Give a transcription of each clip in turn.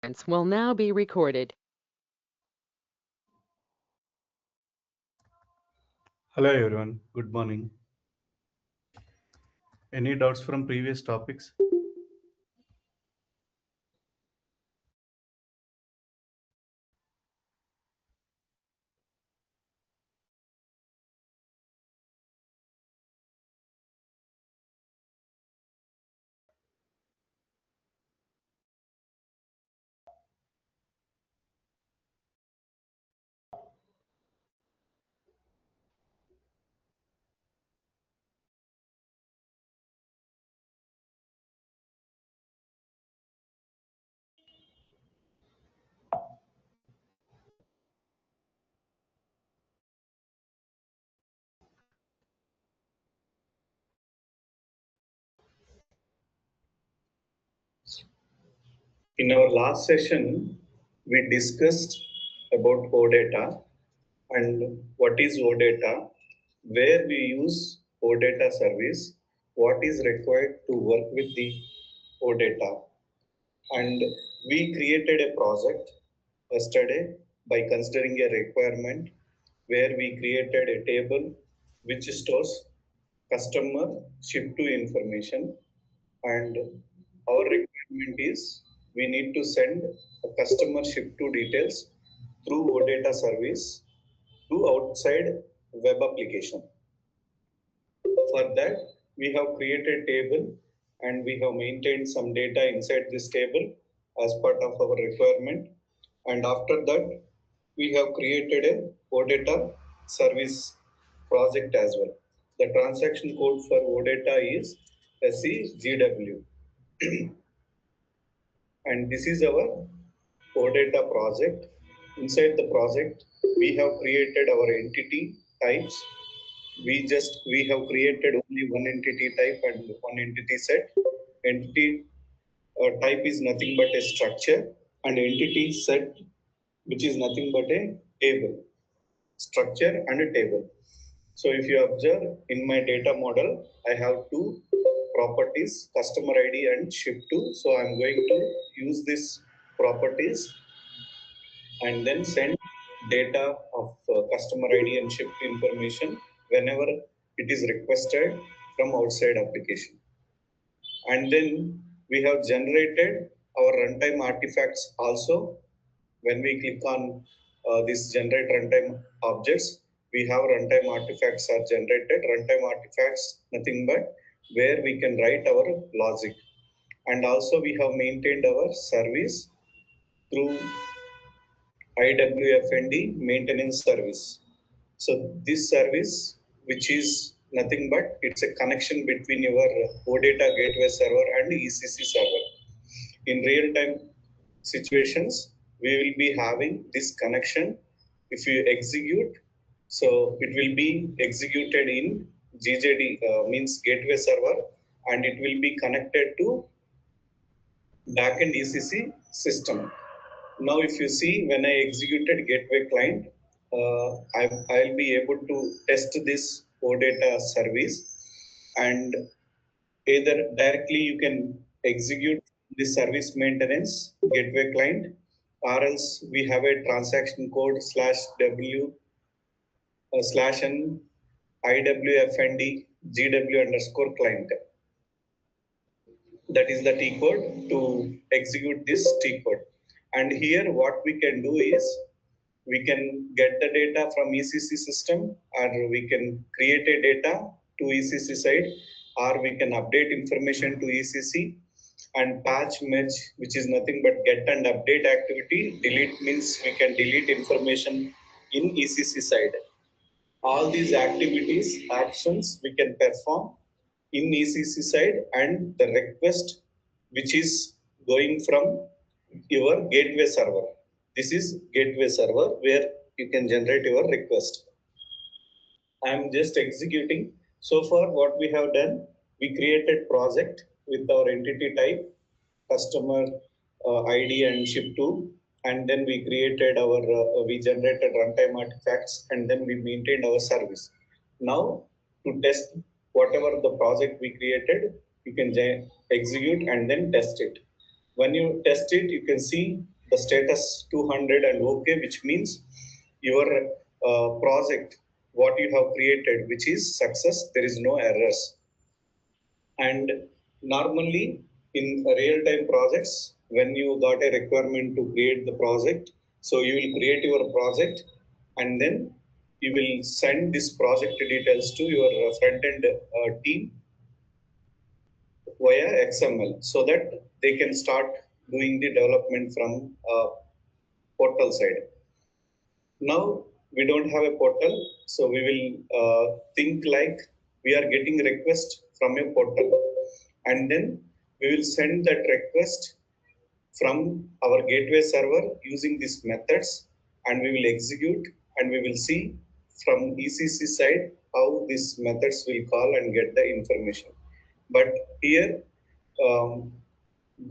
Will now be recorded. Hello everyone, good morning. Any doubts from previous topics? In our last session, we discussed about OData and what is OData, where we use OData service, what is required to work with the OData. And we created a project yesterday by considering a requirement where we created a table which stores customer ship to information, and our requirement is we need to send a customer ship to details through OData service to outside web application. For that, we have created table and we have maintained some data inside this table as part of our requirement. And after that, we have created a OData service project as well. The transaction code for OData is SEGW. And this is our OData project. Inside the project, we have created our entity types. We have created only one entity type and one entity set. Entity type is nothing but a structure, and entity set, which is nothing but a table. Structure and a table. So if you observe in my data model, I have two properties, customer ID and ship to. So I'm going to use this properties and then send data of customer ID and ship information whenever it is requested from outside application. And then we have generated our runtime artifacts also. When we click on this generate runtime objects, we have runtime artifacts are generated. Runtime artifacts, nothing but where we can write our logic. And also we have maintained our service through IWFND maintenance service. So this service, which is nothing but it's a connection between your OData gateway server and ECC server. In real-time situations, we will be having this connection. If you execute, so it will be executed in GJD, means gateway server, and it will be connected to backend ECC system. Now, if you see, when I executed gateway client, I'll be able to test this OData service, and either directly you can execute the service maintenance gateway client, or else we have a transaction code slash w slash n iwfnd gw underscore client. That is the T code to execute this T code. And here what we can do is we can get the data from ECC system, or we can create a data to ECC side, or we can update information to ECC, and patch merge, which is nothing but get and update activity. Delete means we can delete information in ECC side. All these activities, actions we can perform in ECC side, and the request which is going from your gateway server. This is gateway server where you can generate your request. I'm just executing. So far, what we have done, we created project with our entity type, customer ID and ship to, and then we created our, we generated runtime artifacts, and then we maintained our service. Now, to test whatever the project we created, you can execute and then test it. When you test it, you can see the status 200 and OK, which means your project, what you have created, which is success, there is no errors. And normally in real-time projects, when you got a requirement to create the project, so you will create your project and then you will send this project details to your front-end team via XML so that they can start doing the development from portal side. Now we don't have a portal, so we will think like we are getting request from a portal, and then we will send that request from our gateway server using these methods, and we will execute, and we will see from ECC side how these methods will call and get the information. But here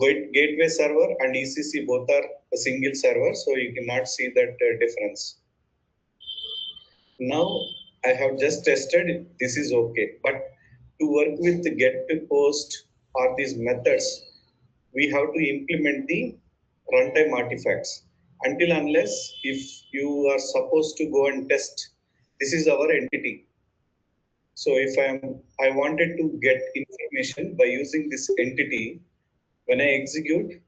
gateway server and ECC both are a single server, so you cannot see that difference. Now I have just tested it. This is okay. But to work with the get to post or these methods, we have to implement the runtime artifacts. Until unless if you are supposed to go and test, this is our entity. So if I wanted to get information by using this entity, when I execute,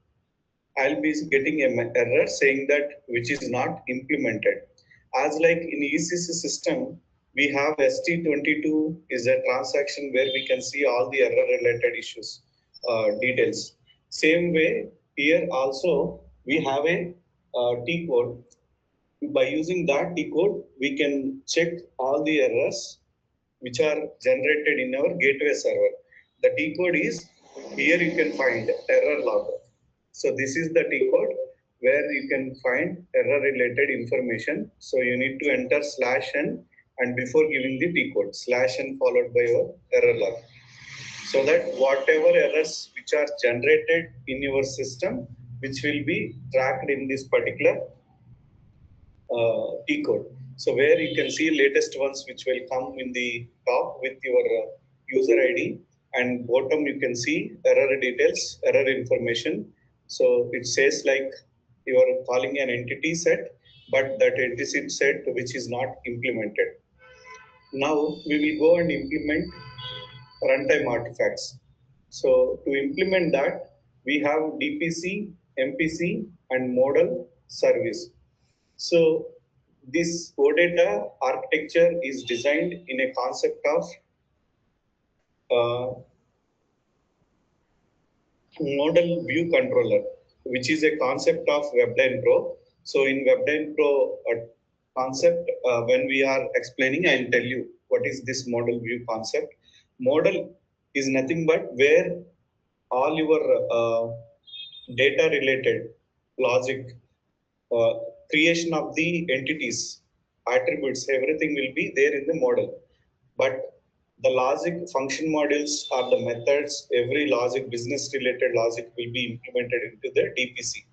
I'll be getting an error saying that which is not implemented. As like in ECC system, we have ST22 is a transaction where we can see all the error related issues, details. Same way here also we have a T code. By using that T code, we can check all the errors which are generated in our gateway server. The T code is here you can find error log. So this is the T code where you can find error related information. So you need to enter /n and before giving the T code /n followed by your error log. So that whatever errors which are generated in your system, which will be tracked in this particular T code. So where you can see latest ones which will come in the top with your user ID, and bottom you can see error details, error information. So it says like you are calling an entity set, but that entity set which is not implemented. Now we will go and implement runtime artifacts. So to implement that, we have DPC, MPC, and model service. So this OData architecture is designed in a concept of model view controller, which is a concept of WebDyn Pro. So in WebDyn Pro concept, when we are explaining, I'll tell you what is this model view concept. Model is nothing but where all your data related logic, uh, creation of the entities, attributes, everything will be there in the model. But the logic function modules are the methods, every logic, business related logic will be implemented into the DPC.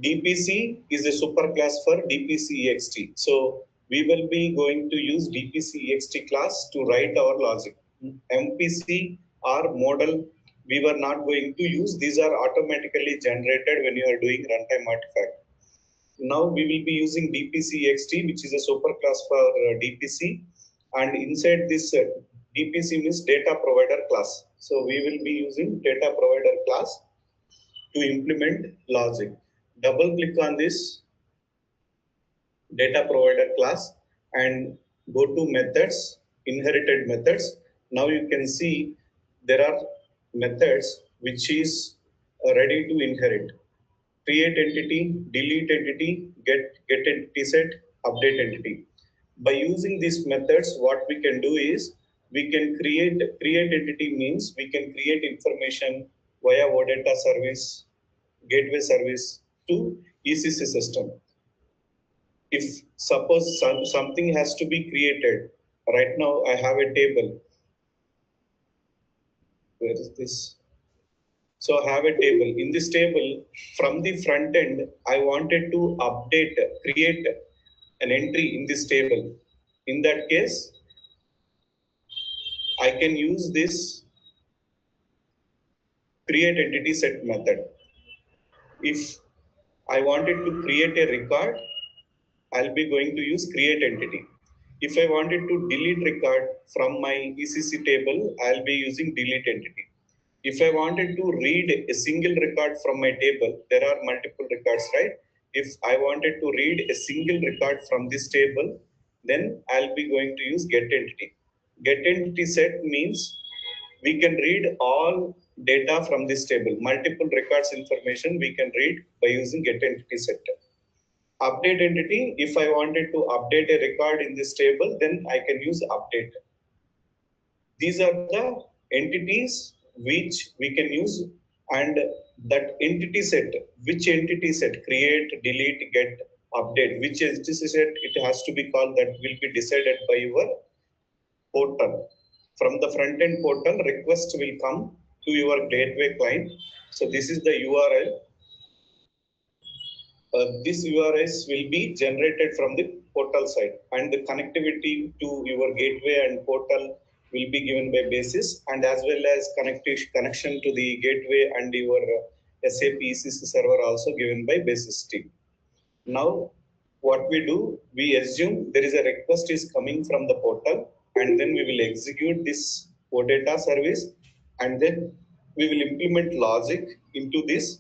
DPC is a superclass for DPC EXT. So we will be going to use DPC EXT class to write our logic. MPC or model we were not going to use. These are automatically generated when you are doing runtime artifact. Now we will be using DPC EXT, which is a superclass for DPC. And inside this DPC means data provider class. So we will be using data provider class to implement logic. Double click on this data provider class and go to methods, inherited methods. Now you can see there are methods which is ready to inherit. Create entity, delete entity, get entity set, update entity. By using these methods, what we can do is we can create entity means we can create information via OData service, gateway service to ECC system. If suppose something has to be created, right now I have a table. Where is this? So I have a table. In this table, from the front end, I wanted to update, create an entry in this table. In that case, I can use this create entity set method. If I wanted to create a record, I'll be going to use create entity. If I wanted to delete record from my ECC table, I'll be using delete entity. If I wanted to read a single record from my table, there are multiple records, right? If I wanted to read a single record from this table, then I'll be going to use get entity. Get entity set means we can read all data from this table. Multiple records information we can read by using get entity set. Update entity, if I wanted to update a record in this table, then I can use update. These are the entities which we can use, and that entity set, which entity set, create, delete, get, update, which entity set it has to be called, that will be decided by your portal. From the front end portal, request will come to your gateway client. So this is the URL. This URLs will be generated from the portal side, and the connectivity to your gateway and portal will be given by basis, and as well as connection to the gateway and your SAP ECC server also given by basis team. Now, what we do, we assume there is a request is coming from the portal, and then we will execute this OData service, and then we will implement logic into this,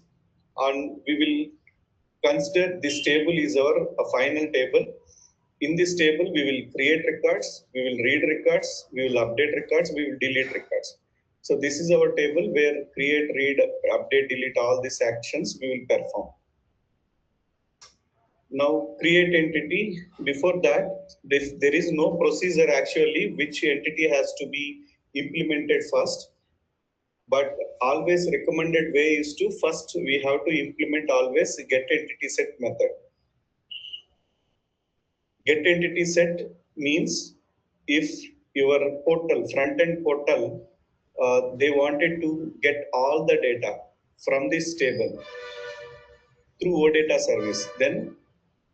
and we will consider this table is our final table. In this table, we will create records, we will read records, we will update records, we will delete records. So this is our table where create, read, update, delete, all these actions we will perform. Now create entity, before that, there is no procedure actually which entity has to be implemented first. But always recommended way is to first we have to implement always get entity set method. Get entity set means if your portal, front end portal, they wanted to get all the data from this table through OData service, then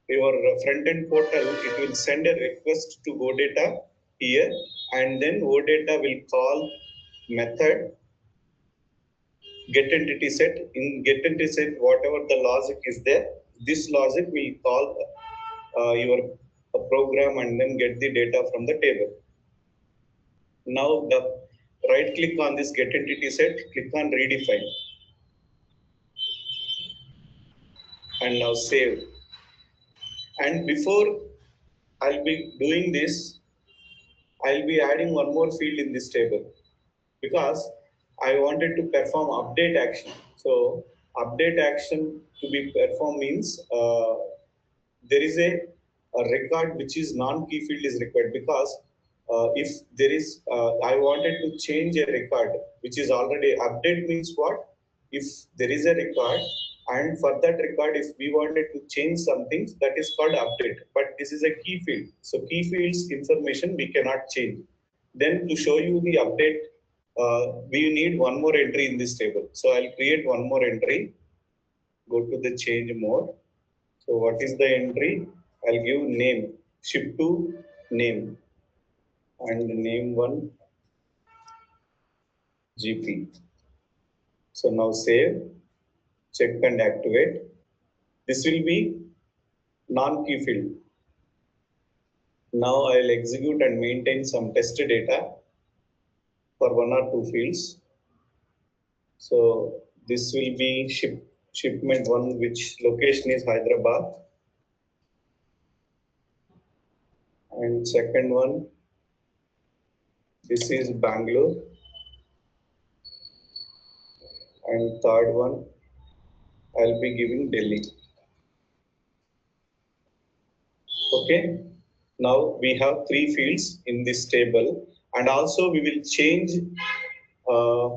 your front end portal, it will send a request to OData here, and then OData will call method get entity set. In get entity set, whatever the logic is there, this logic will call your program and then get the data from the table. Now the right click on this get entity set, click on redefine, and now save. And before I'll be doing this, I'll be adding one more field in this table because I wanted to perform update action. So update action to be performed means there is a record which is non-key field is required, because if there is, I wanted to change a record which is already update means what? If there is a record, and for that record, if we wanted to change something, that is called update. But this is a key field. So key fields information we cannot change. Then to show you the update, we need one more entry in this table. So I'll create one more entry. Go to the change mode. So what is the entry? I'll give name, ship to name, and name one GP. So now save, check and activate. This will be non-key field. Now I'll execute and maintain some test data for one or two fields. So this will be shipment one, which location is Hyderabad. And second one, this is Bangalore. And third one, I'll be giving Delhi. Okay. Now we have three fields in this table, and also we will change uh,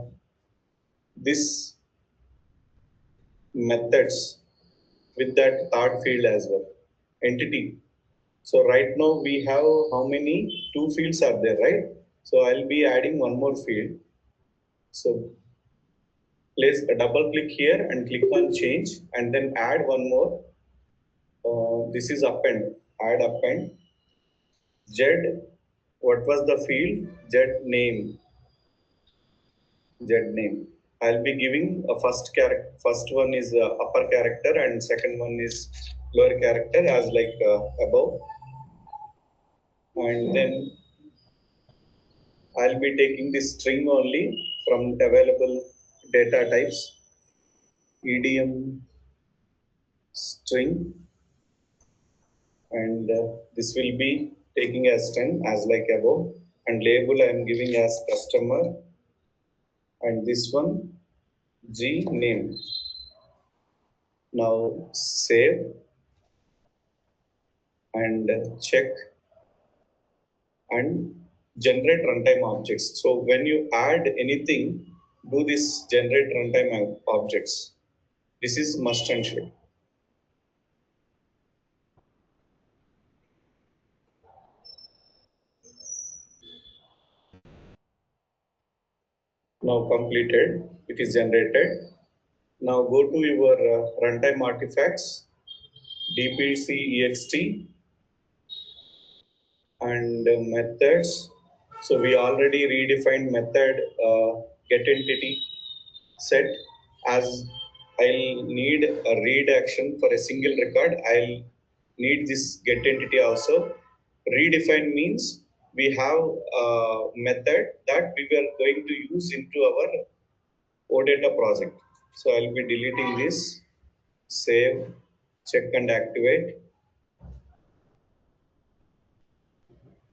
this methods with that third field as well, entity. So right now we have how many? Two fields are there, right? So I'll be adding one more field. So place a double click here and click on change, and then add one more. This is append, add append. Z, what was the field? Z name. I'll be giving a first character. First one is upper character and second one is lower character as like above. And then I'll be taking this string only from available data types, EDM string, and this will be taking as 10 as like above, and label I am giving as customer, and this one G name. Now save and check and generate runtime objects. So when you add anything, do this generate runtime objects. This is must and should. Now completed, it is generated. Now go to your runtime artifacts, dpc and methods. So we already redefined method get entity set. As I'll need a read action for a single record, I'll need this get entity also. Redefine means we have a method that we were going to use into our OData project. So I'll be deleting this, save, check and activate.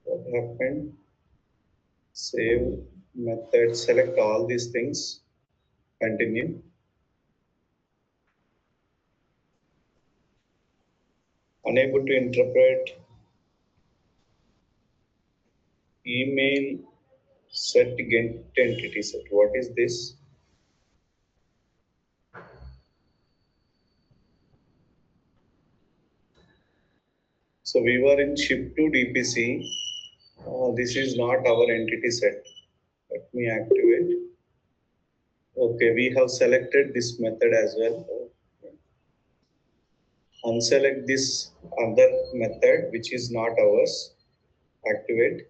What happened? Save, method, select all these things, continue. Unable to interpret email set get entity set. What is this? So we were in ship to DPC. This is not our entity set. Let me activate. Okay, we have selected this method as well. Okay. Unselect this other method, which is not ours. Activate.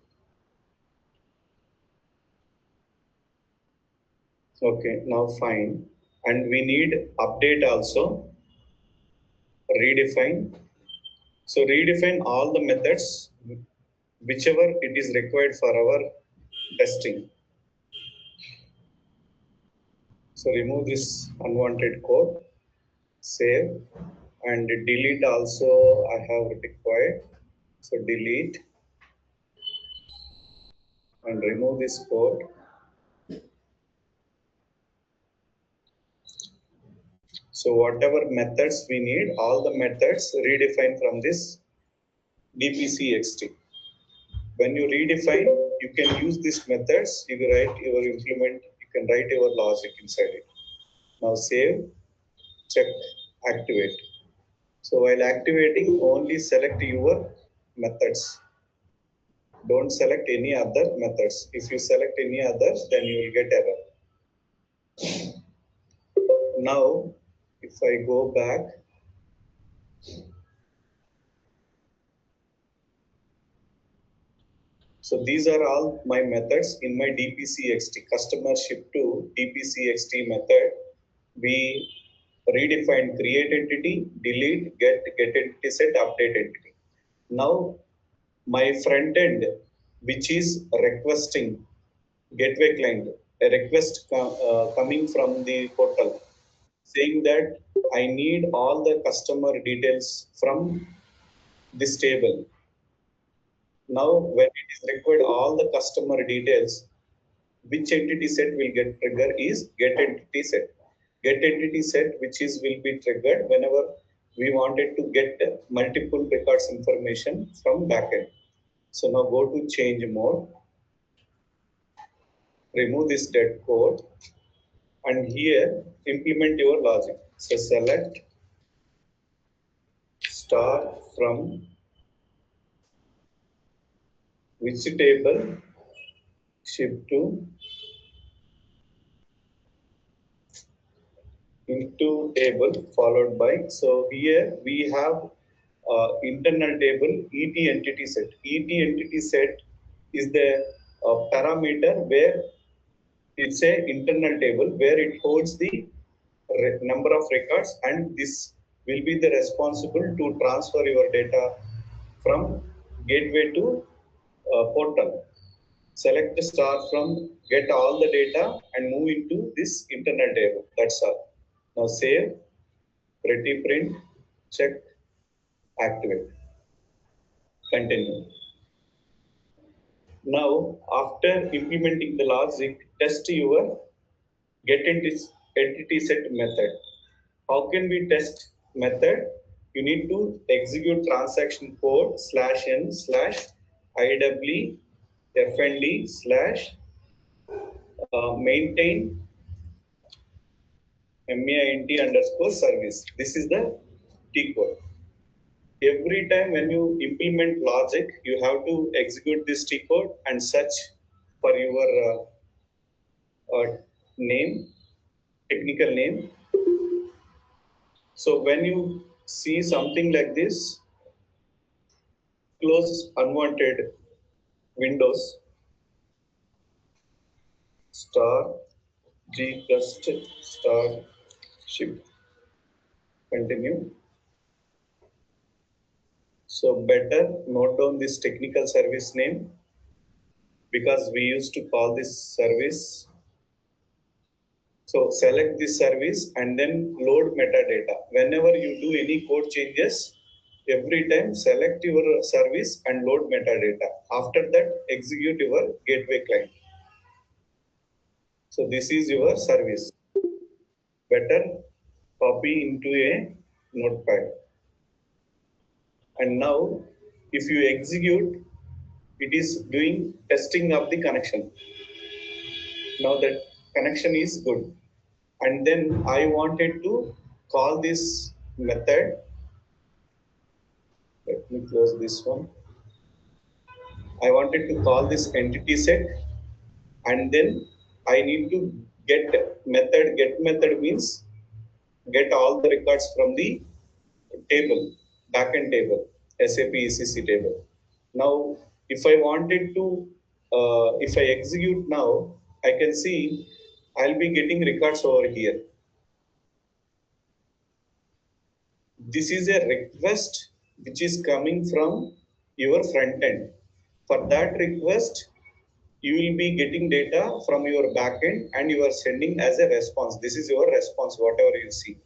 Okay, now fine. And we need update also. Redefine. So redefine all the methods, whichever it is required for our testing. So remove this unwanted code, save, and delete also I have required. So delete and remove this code. So whatever methods we need, all the methods redefine from this dpcxt. When you redefine, you can use these methods, you can write your implement, you can write your logic inside it. Now save, check, activate. So while activating, only select your methods. Don't select any other methods. If you select any others, then you will get error. Now, if I go back, so these are all my methods in my dpcxt customer ship to dpcxt method. We redefine create entity, delete, get entity set, update entity. Now, my front end, which is requesting gateway client, a request coming from the portal saying that I need all the customer details from this table. Now, when it is required all the customer details, which entity set will get triggered is get entity set. Get entity set, which is will be triggered whenever we wanted to get multiple records information from backend. So now go to change mode, remove this dead code, and here implement your logic. So select star from which table ship to into table followed by. So here we have internal table ET entity set. ET entity set is the parameter where It's a internal table where it holds the number of records, and this will be the responsible to transfer your data from gateway to portal. Select star from get all the data and move into this internal table. That's all. Now save, pretty print, check, activate, continue. Now, after implementing the logic, test your get entity set method. How can we test method? You need to execute transaction code /n /iw fnd maintain maint_service. This is the T code. Every time when you implement logic, you have to execute this T code and search for your name, technical name. So when you see something like this, close unwanted windows, star gcust star ship, continue. So better note down this technical service name because we used to call this service. So select this service and then load metadata. Whenever you do any code changes, every time select your service and load metadata. After that, execute your gateway client. So this is your service. Better copy into a notepad. And now, if you execute, it is doing testing of the connection. Now that connection is good. And then I wanted to call this method. Let me close this one. I wanted to call this entity set, and then I need to get method. Get method means get all the records from the table, backend table, SAP ECC table. Now, if I wanted to, if I execute now, I can see I'll be getting records over here. This is a request which is coming from your front end. For that request, you will be getting data from your backend and you are sending as a response. This is your response, whatever you see.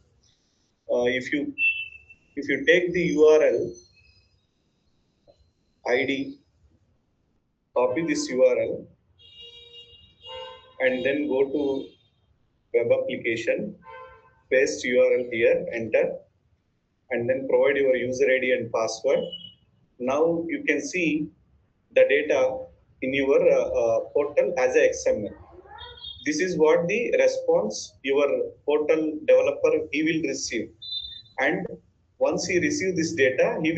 If you take the URL ID, copy this URL, and then go to web application, paste URL here, enter, and then provide your user ID and password. Now you can see the data in your portal as a XML. This is what the response your portal developer he will receive, and once he receive this data, he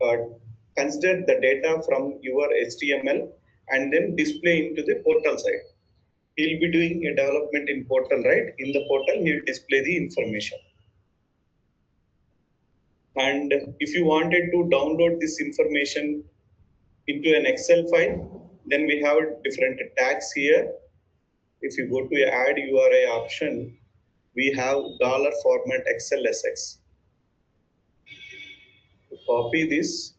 will consider the data from your HTML and then display into the portal side. He'll be doing a development in portal, right? In the portal, he will display the information. And if you wanted to download this information into an Excel file, then we have different tags here. If you go to add URI option, we have $format XLSX. Copy this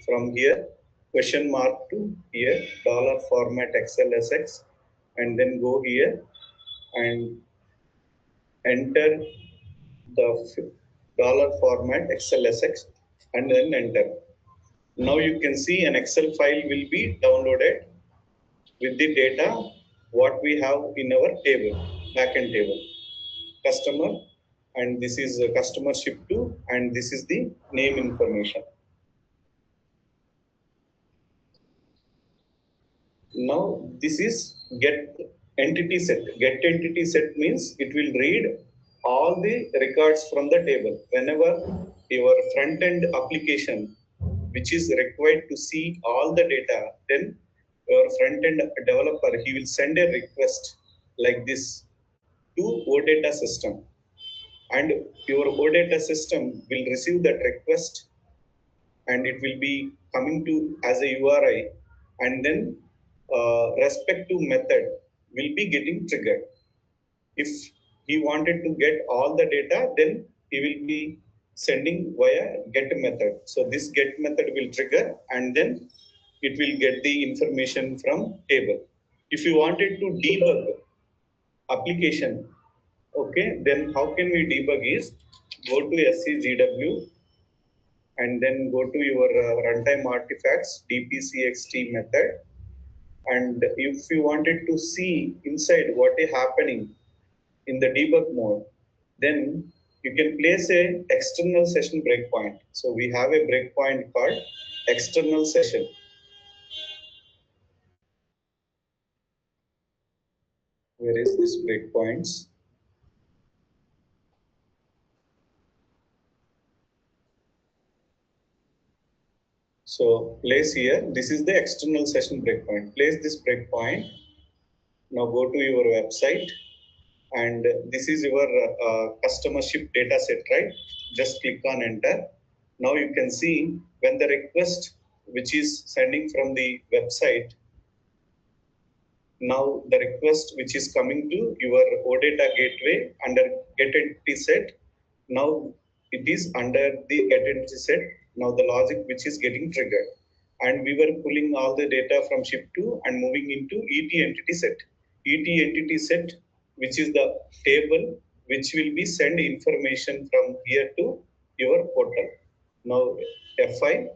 from here, question mark to here, $format XLSX, and then go here and enter the $format XLSX and then enter. Now you can see an Excel file will be downloaded with the data what we have in our table, backend table, customer, and this is customer ship to, and this is the name information. Now this is get entity set. Get entity set means it will read all the records from the table. Whenever your front end application, which is required to see all the data, then your front end developer, he will send a request like this to OData system. And your OData system will receive that request and it will be coming to as a URI, and then respective method will be getting triggered. If he wanted to get all the data, then he will be sending via get method. So this get method will trigger and then it will get the information from table. If you wanted to debug application, okay, then how can we debug is go to SCGW and then go to your runtime artifacts dpcxt method. And if you wanted to see inside what is happening in the debug mode, then you can place a external session breakpoint. So we have a breakpoint called external session. Where is this breakpoints? So place here, this is the external session breakpoint. Place this breakpoint. Now go to your website and this is your customer ship data set, right? Just click on enter. Now you can see when the request which is sending from the website, now the request which is coming to your OData gateway under get entity set, now it is under the get entity set, now the logic which is getting triggered. And we were pulling all the data from ship2 and moving into ET entity set. ET entity set, which is the table which will be send information from here to your portal. Now F5,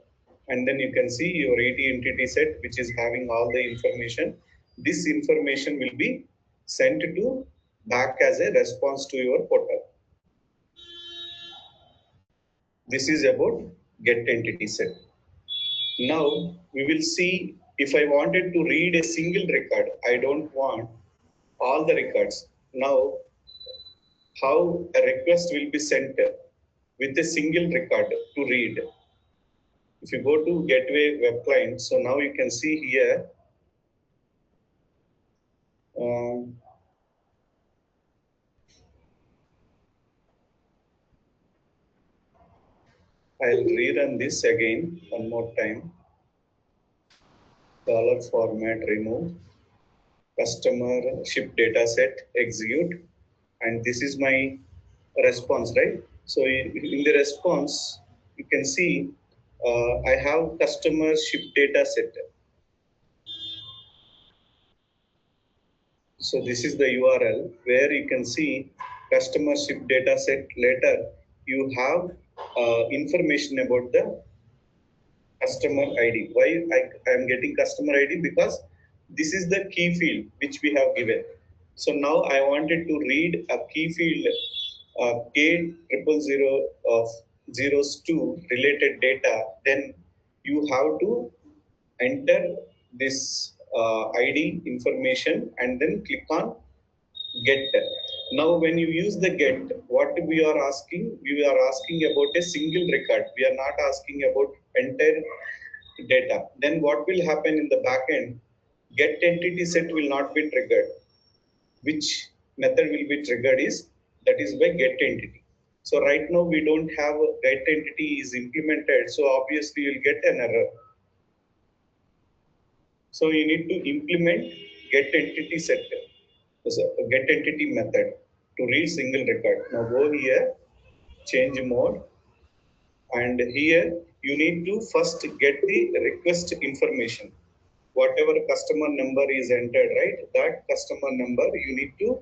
and then you can see your ET entity set, which is having all the information. This information will be sent to back as a response to your portal. This is about get entity set. Now we will see if I wanted to read a single record, I don't want all the records. Now how a request will be sent with a single record to read. If you go to gateway web client, so now you can see here, um, I'll rerun this again one more time. Dollar format remove, customer ship data set execute, and this is my response, right? So in the response, you can see I have customer ship data set. So this is the URL where you can see customer ship data set. Later, you have information about the customer ID. Why I am getting customer ID? Because this is the key field which we have given. So now I wanted to read a key field K000 of zeros to related data. Then you have to enter this ID information and then click on get. Now, when you use the get, what we are asking about a single record. We are not asking about entire data. Then what will happen in the backend? Get entity set will not be triggered. Which method will be triggered is that is by get entity. So right now we don't have a get entity is implemented. So obviously you'll get an error. So you need to implement get entity set, so get entity method to read single record. Now go here, change mode, and here you need to first get the request information. Whatever customer number is entered, right? That customer number you need to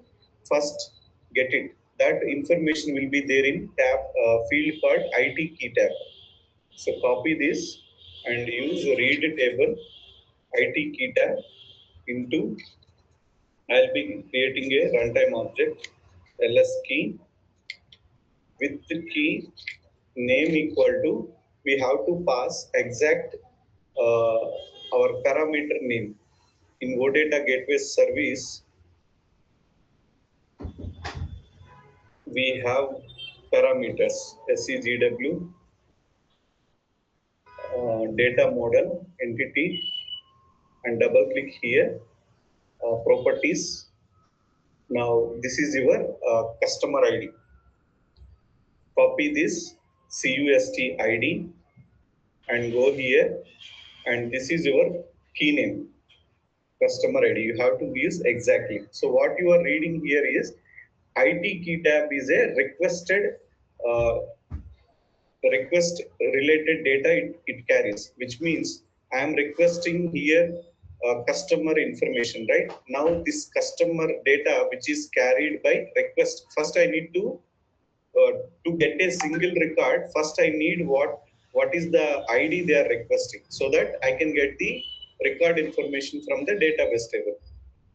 first get it. That information will be there in tab field called IT key tab. So copy this and use read table IT key tab into. I'll be creating a runtime object ls key with the key name equal to, we have to pass exact our parameter name. In OData Gateway Service, we have parameters SCGW, data model, entity, and double click here, properties. Now this is your customer ID. Copy this CUST ID and go here, and this is your key name. customer ID. You have to use exactly. So what you are reading here is IT key tab is a request related data it carries, which means I am requesting here customer information, right? Now this customer data which is carried by request, first I need to get a single record, first I need what is the ID they are requesting, so that I can get the record information from the database table.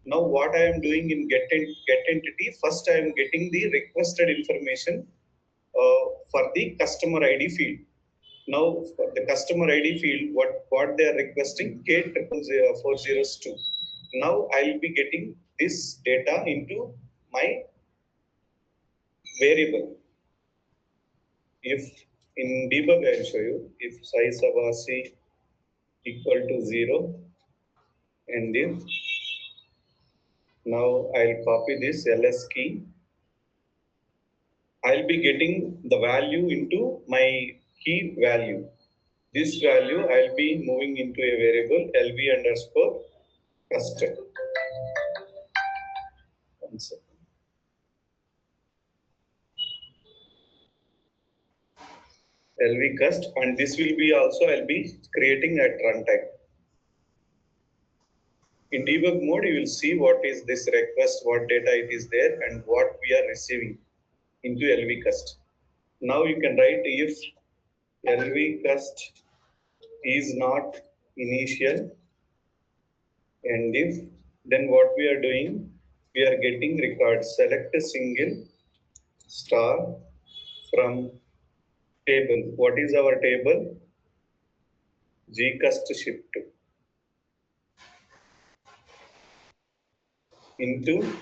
Now what I am doing in get entity, first I am getting the requested information for the customer ID field. Now for the customer ID field, what they are requesting, K402. Now I'll be getting this data into my variable. If in debug I'll show you, if size of RC equal to 0, and if now I'll copy this ls key, I'll be getting the value into my key value. This value I'll be moving into a variable lv underscore custom. One second. LV cust, and this will be also I'll be creating at runtime. In debug mode, you will see what is this request, what data it is there, and what we are receiving into LV cust. Now you can write if LV cust is not initial, and if, then what we are doing, we are getting record, select a single star from table. What is our table? Gcust shift into,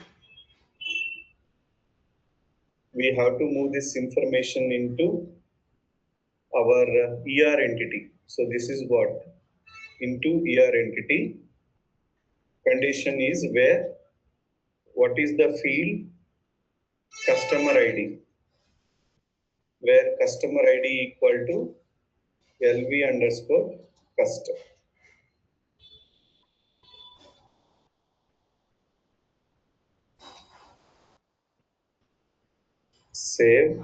we have to move this information into our ER entity. So this is what, into ER entity. Condition is where, what is the field? Customer ID, where customer ID equal to LV underscore custom. Save,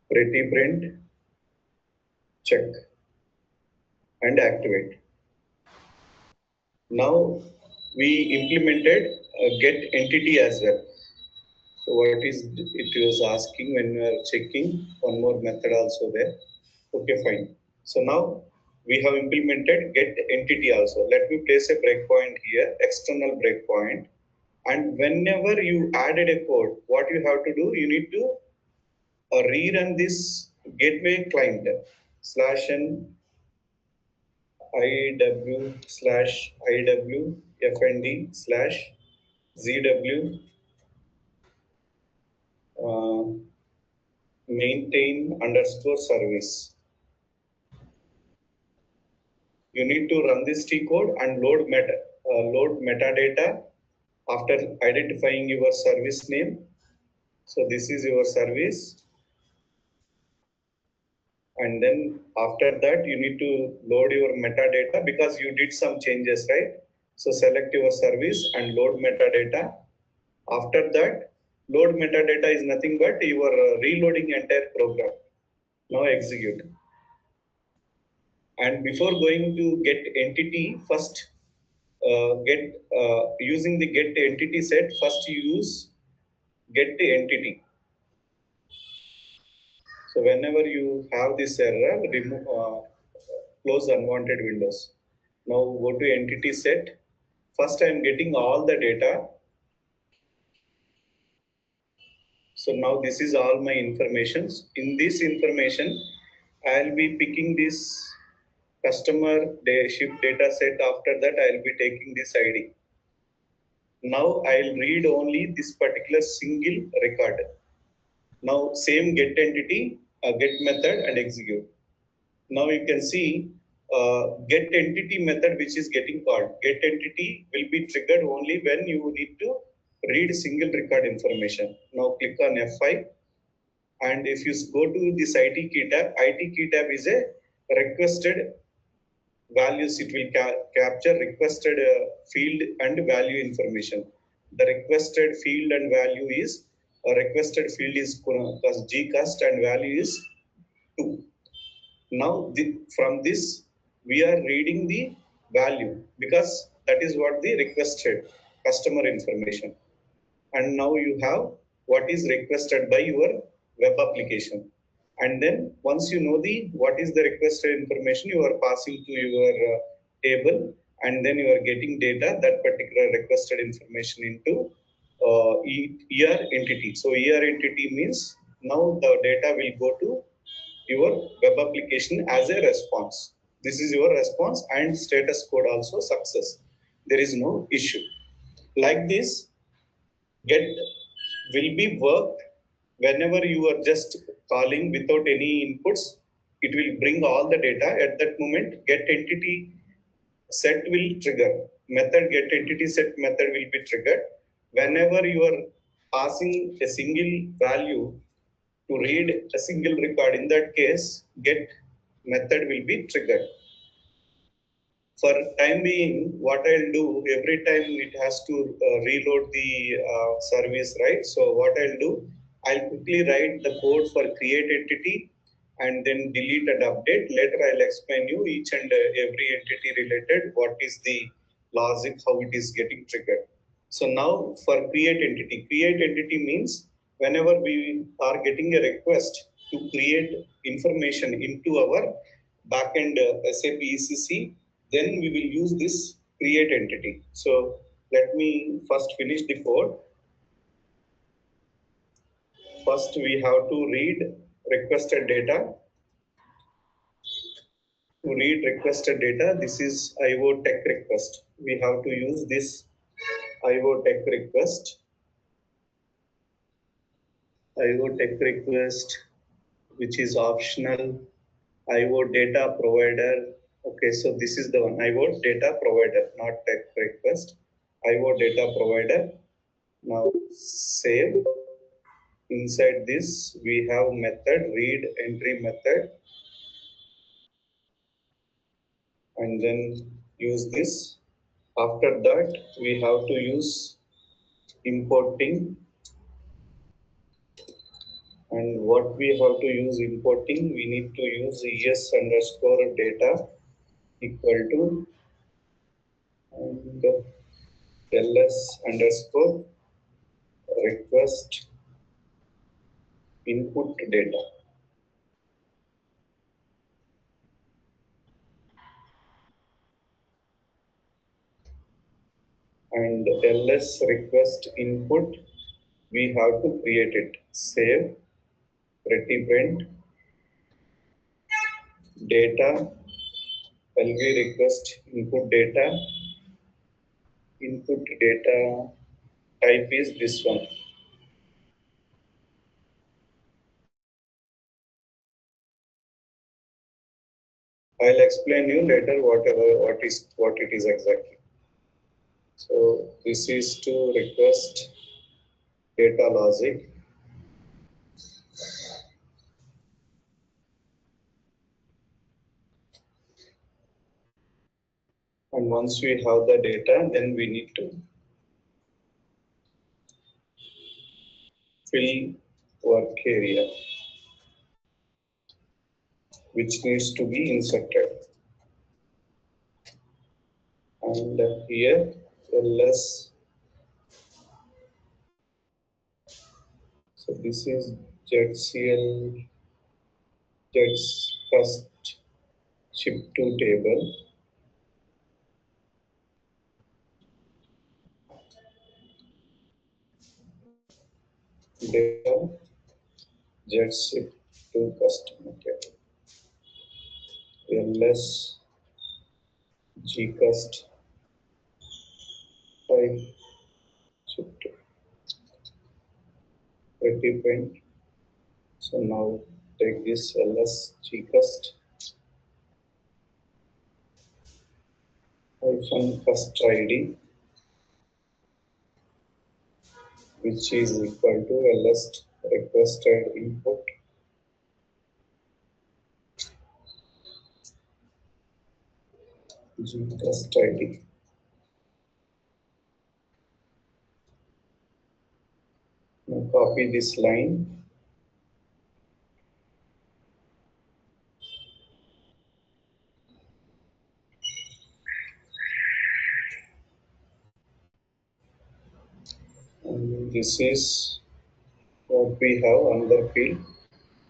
pretty print, check, and activate. Now we implemented get entity as well. So what is it was asking when we are checking, one more method also there. Okay, fine. So now we have implemented get entity also. Let me place a breakpoint here, external breakpoint. And whenever you added a code, what you have to do, you need to rerun this gateway client /n iw /iw fnd /zw uh, maintain underscore service. You need to run this T code and load metadata after identifying your service name. So this is your service. And then after that, you need to load your metadata because you did some changes, right? So select your service and load metadata. After that, load metadata is nothing but you are reloading entire program. Now execute. And before going to get entity, first using the get entity set, first you use get the entity. So whenever you have this error, remove, close unwanted windows. Now go to entity set. First I am getting all the data. So now this is all my informations. In this information, I'll be picking this customer ship data set. After that, I'll be taking this ID. Now I'll read only this particular single record. Now same get entity, get method and execute. Now you can see get entity method which is getting called. Get entity will be triggered only when you need to read single record information. Now click on F5, and if you go to this IT key tab is a requested values. It will capture requested field and value information. The requested field and value is requested field is gcust and value is 2. Now from this we are reading the value because that is what the requested customer information. And now you have what is requested by your web application. And then once you know the what is the requested information, you are passing to your table, and then you are getting data that particular requested information into ER entity. So ER entity means now the data will go to your web application as a response. This is your response and status code also success. There is no issue. Like this, get will be worked whenever you are just calling without any inputs. It will bring all the data at that moment. Get entity set will trigger method. Get entity set method will be triggered whenever you are passing a single value to read a single record. In that case, get method will be triggered. For time being, what I'll do, every time it has to reload the service, right? So what I'll do, I'll quickly write the code for create entity and then delete and update. Later I'll explain you each and every entity related, what is the logic, how it is getting triggered. So now for create entity means whenever we are getting a request to create information into our backend SAP ECC, then we will use this create entity. So let me first finish the code. First, we have to read requested data. To read requested data, this is IO tech request. We have to use this IO tech request. IO tech request, which is optional. IO data provider. Okay, so this is the one, IO data provider, not tech request. IO data provider. Now save. Inside this, we have method read entry method, and then use this. After that, we have to use importing. And what we have to use importing, we need to use es underscore data equal to and ls underscore request input data. And ls request input, we have to create it. Save, pretty print, data, LV request input data. Input data type is this one. I'll explain you later what it is exactly. So this is to request data logic. And once we have the data, then we need to fill work area, which needs to be inserted. And here, ls. So this is ZCL, Z's first ship to table. Data, Z ship to customer table. ls gcust type ship to pretty print. So now take this ls gcust hyphen first id, which is equal to ls requested input gcust id. Now copy this line. And this is what we have under field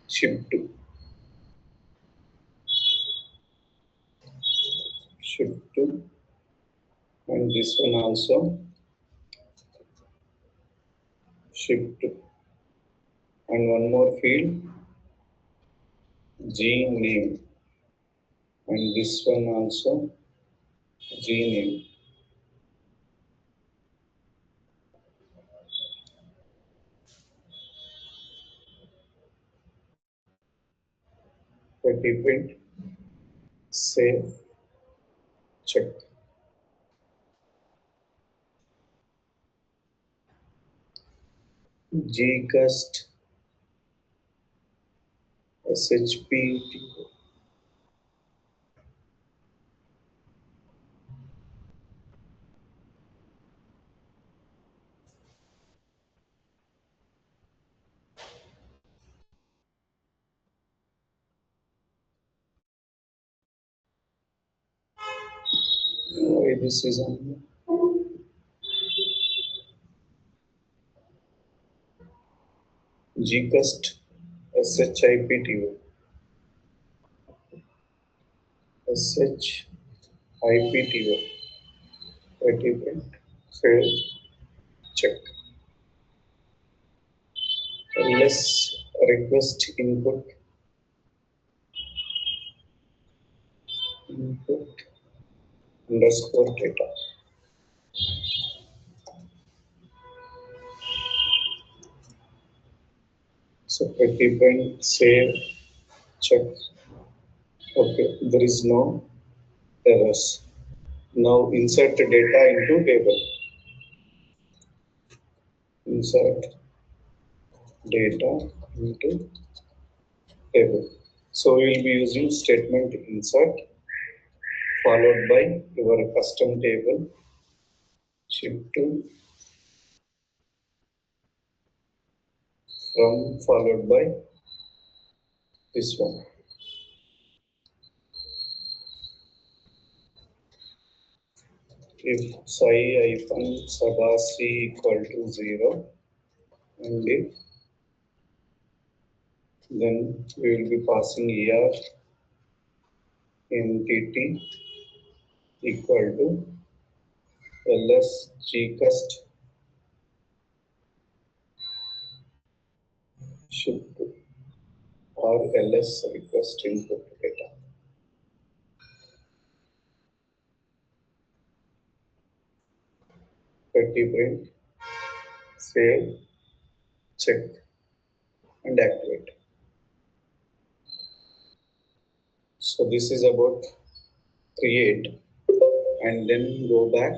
ship to. Ship to, and this one also ship to. And one more field G name, and this one also G name. Print, save, check. gcast shp. Why this is on gcast shipto. shipto. Print, save, check. Ls request input underscore data. So print, save, check. Okay, there is no errors. Now insert the data into table. Insert data into table. So we will be using statement insert followed by your custom table ship to, from followed by this one. If psi-sabasi equal to 0, and if, then we will be passing er entity equal to ls gcast ship to, or ls request input data. Print, save, check, and activate. So this is about create, and then go back,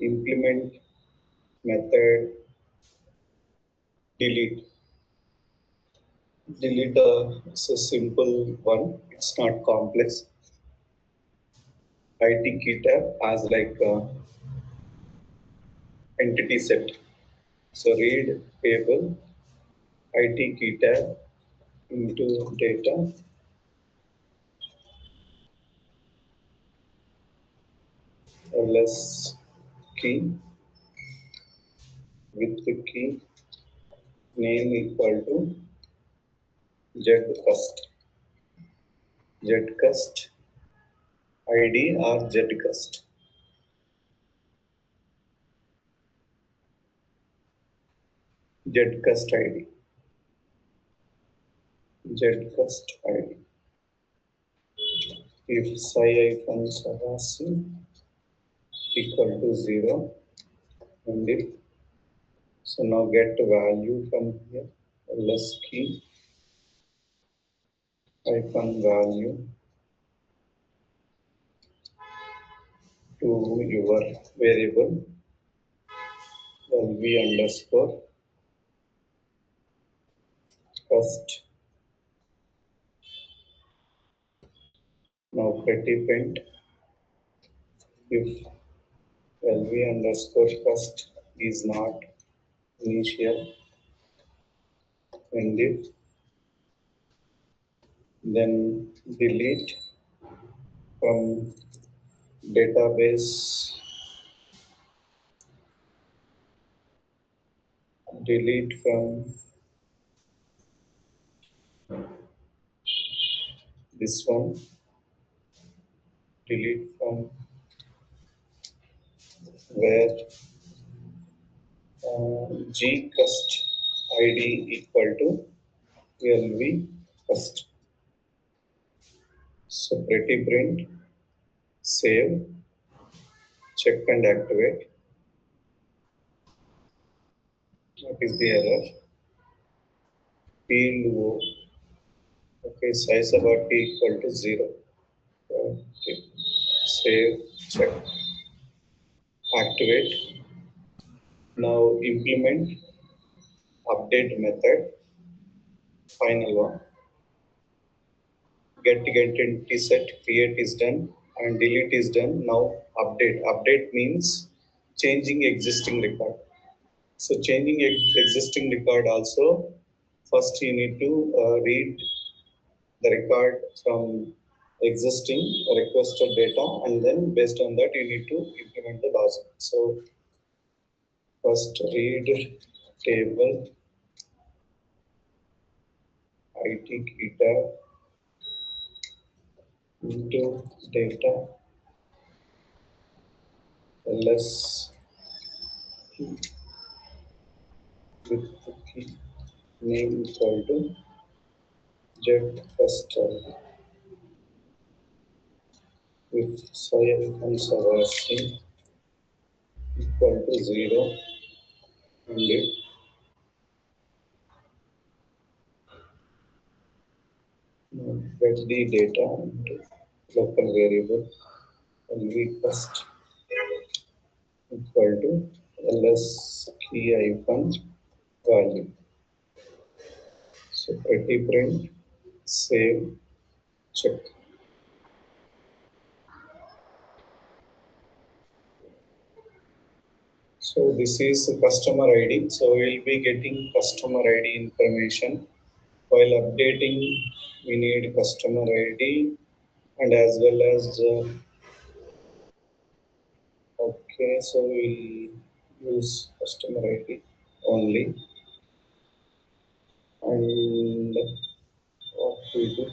implement method, delete. Delete is a simple one, it's not complex. IT key tab as like entity set. So read table IT key tab into data, ls key with the key name equal to zcast, zcast id or zcast. Zcast id, zcast id. If psi-sabasi equal to 0, and if, so now get value from here, ls key value to your variable lv underscore first. Now pretty print if LV underscore first is not initial, and if then delete from database, delete from this one, delete from where gcust id equal to LV first. So pretty print, save, check and activate. What is the error? Field O. Okay, size about t equal to 0. Okay. Save, check, activate. Now implement update method. Final one. Get entity set, create is done, and delete is done. Now update. Update means changing existing record. So changing existing record also, first you need to read the record from existing requested data, and then based on that you need to implement the logic. So first read table it kita into data ls with the key name equal to get first with soil conservation equal to 0, and if get the data into local variable and we first equal to ls key hyphen value. So pretty print, save, check. So this is the customer ID. So we'll be getting customer ID information. While updating, we need customer ID and as well as okay, so we'll use customer ID only. And what we do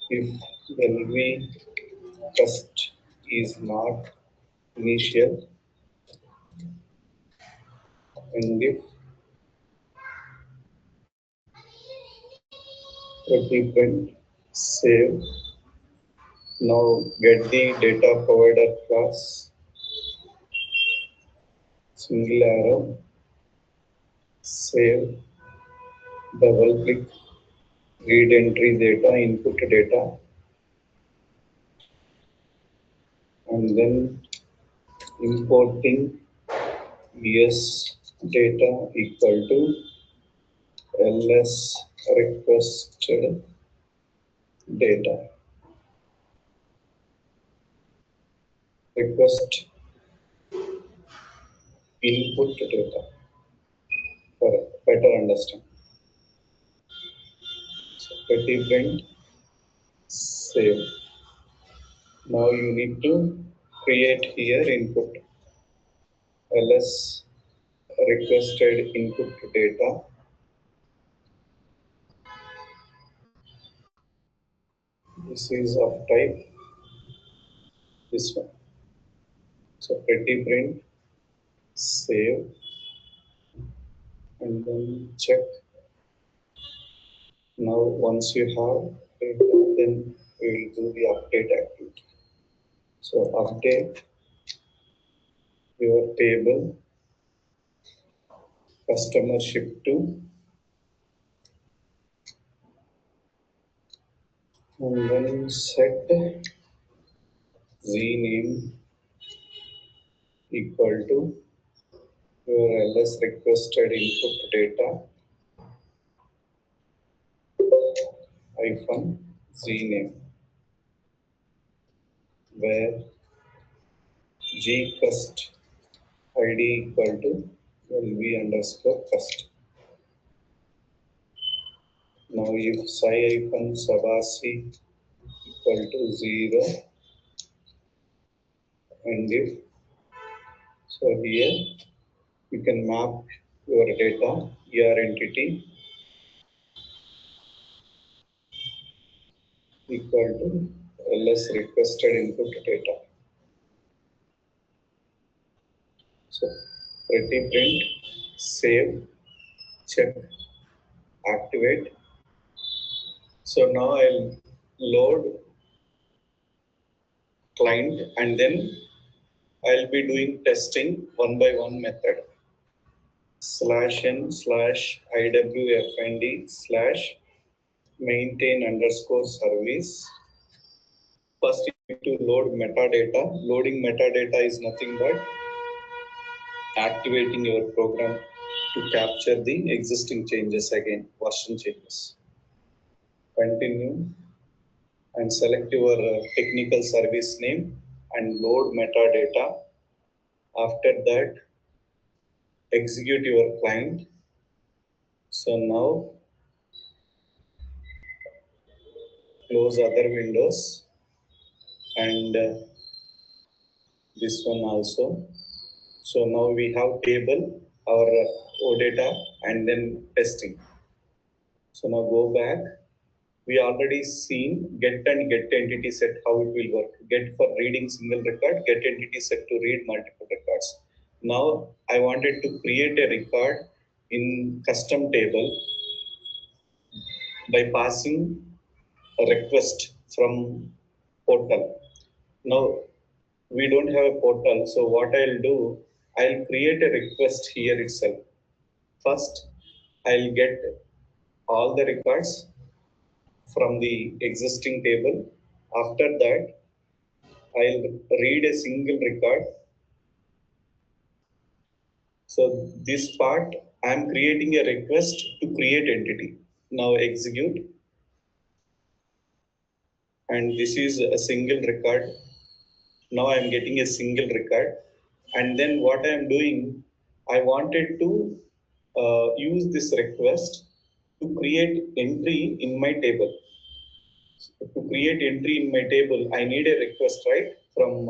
if LV first is not initial, and if print, save. Now get the data provider class, single arrow, save, double click, read entry data, input data, and then importing yes data equal to ls requested data. Request input data for better understand. So pretty print, save. Now you need to create here input ls requested input data. This is of type this one. So pretty print, save, and then check. Now once you have data, then we will do the update activity. So update your table customer ship to, and then set z name equal to your ls requested input data hyphen z name. where gcust id equal to lv underscore cust. Now if psi-sabasi equal to 0 and if so here you can map your data ER entity equal to ls requested input data. So pretty print, save, check, activate. So now I'll load client and then I'll be doing testing one by one method. /n/iwfnd/maintain_service. First, you need to load metadata. Loading metadata is nothing but activating your program to capture the existing changes again, version changes. Continue and select your technical service name and load metadata. After that, execute your client. So now close other windows and this one also. So now we have table, our OData and then testing. So now go back. We already seen get and get entity set, how it will work. Get for reading single record, get entity set to read multiple records. Now I wanted to create a record in custom table by passing a request from portal. Now we don't have a portal, so what I'll do, I'll create a request here itself. First, I'll get all the records from the existing table. After that, I'll read a single record. So this part, I'm creating a request to create entity. Now execute. And this is a single record. Now I'm getting a single record. And then what I'm doing, I wanted to use this request to create entry in my table. So to create entry in my table, I need a request, right, from